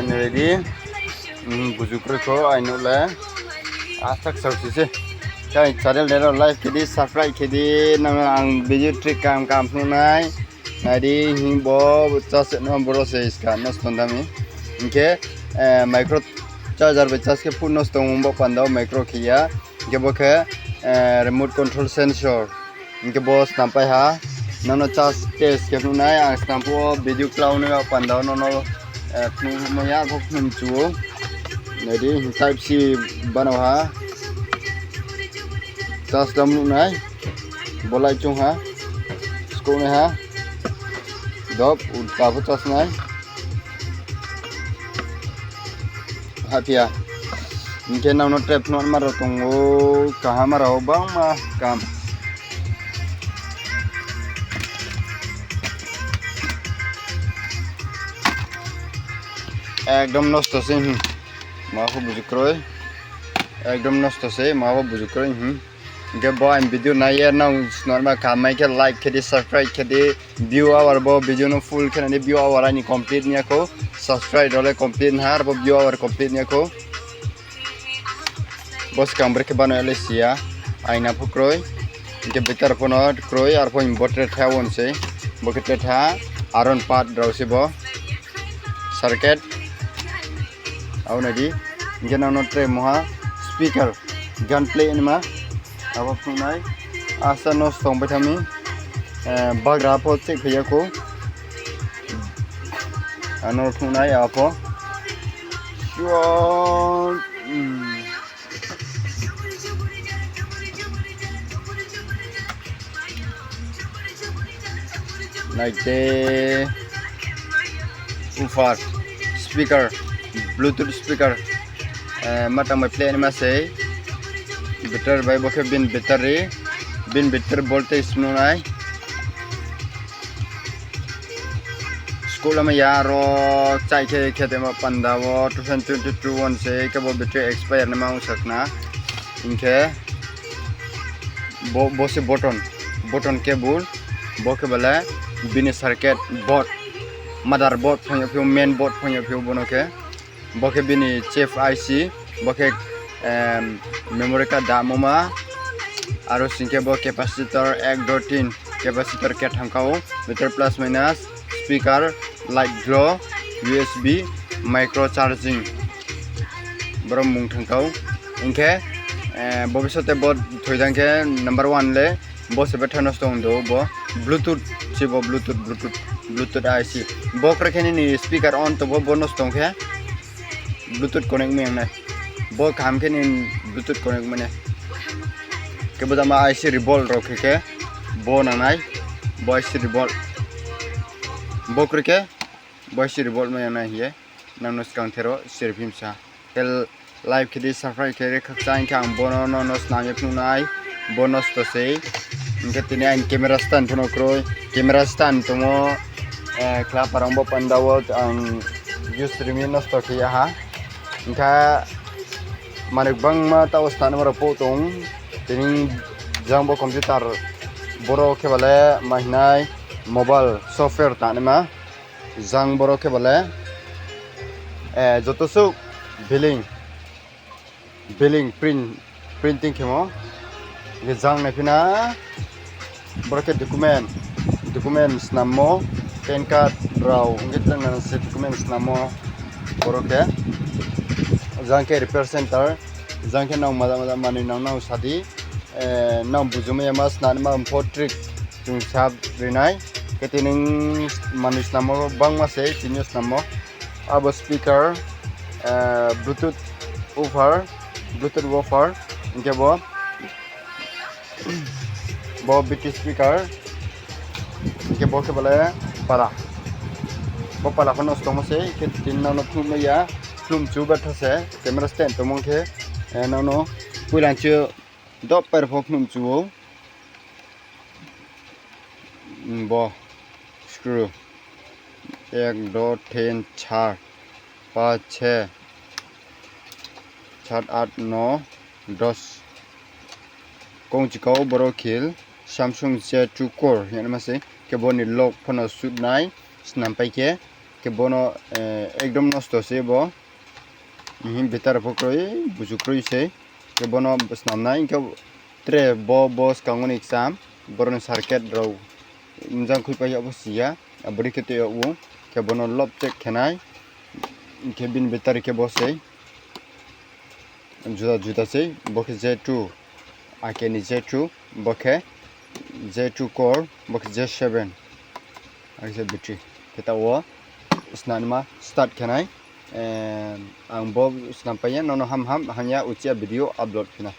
ready bujukriko I know la astak sausi kai channel dero live kidi subscribe kidi nang ang video trick kam nunai nadi himbo chas no boro se iska nos tondami inke micro charger be chas ke phun nos tongbo pandao micro kia ke boke remote control sensor inke bos nampai ha nano chas test ke nunai ang stampo video cloud no pandao no moya bok num chuo nadi type C banaw ha chas dam nunai bolai chung ha sko ne ha dop pa phu chas nai hapia inke naw no trap no maro tongo kaha maro bang ma kam একদম নষ্ট আছে মাফ বুঝুক্রয় একদম নষ্ট আছে মাফ বুঝুক্রয় গে বয় ভিডিও নাইয়া নাও নরমাল কামাই কে লাইক খেদি সাবস্ক্রাইব খেদি ভিউ আওয়ার ব ভিডিও নো ফুল খেনে ভিউ আওয়ার আনি কমপ্লিট নিয়াকো সাবস্ক্রাইব দলে কমপ্লিট হার ব ভিউ আওয়ার কমপ্লিট নিয়াকো বস কামbre ke bano alesia aina phukroi ge betar pono kroi ar pon botre thawon se bokete tha aron pat drause bo circuit aunadi gena no tre moha speaker gun play inma abo phunai asa no song bathami bagra po chek phya ko ano phunai apo like the ufar speaker bluetooth speaker mata mai play ma sei better by boke bin battery bin better voltage nunai school ma yaro chai ke khete ma pandawo 2022 one sei ke bo battery expire na ma sakna inke bo se button cable boke bala bini circuit board motherboard phanya phyo main board phanya phyo bonoke boke bini chip IC boke memory card damoma aro sinke bo capacitor 1.3 capacitor ke thangkao meter plus minus speaker light draw USB micro charging brom mung thangkao inke bobishote bod thoidangke number 1 le bo sebe thanos tong do bo bluetooth chibo bluetooth IC bo krakheni ni speaker on to bo bonus tong khe bluetooth connect me na bo kam khe ni bluetooth connect mane ke bodama IC revolt rokhe ke bo nanai bo IC revolt bo krike bo IC revolt me na hiye nanos kang thero servim sa kel live khidi subscribe khere khachang kang bono no sname phunai bonus to sei inke tini an camera stand phono kroi camera stand tomo kla parangbo pandawo ang use remain nosto khiya ha inka manik bangma taw stand mara potong tini jangbo computer boro khebale mahinai mobile software tanima jang boro khebale jotosu billing printing khemo ge jang naphina borke documents namo pen card raw ngitlang na se documents namo borke jangke repair center jangke naw mada mani naw sadi naw bujume mas nanma potrik chung sab rinai ketining manis namo bangma se tinus namo abo speaker bluetooth woofer inke bo BT speaker ke bo ke bale pala kono stomo se ke tin no phum ya plum chu ba thase camera stand to mong ke no puilan chu do per phok num chu bo screw 1 2 3 4 5 6 7 8 9 10 kong chikau boro khil Samsung Z2 core yana mase ke boni lock phono sut nai snam pai ke ke bono ekdom nosto se bo bitar pokroi bujukroi se ke bono snamnai ke tre bo skangoni exam boron circuit ro mjang kui pa ya bosia abri ke te u ke bono lob check khenai ke bin bitar ke bose juda se boke J2 akeni J2 boke J2 core boke J7 akse bitri kita wo snanma start khenai ang bo snampaya nono ham hanya ucia video upload kena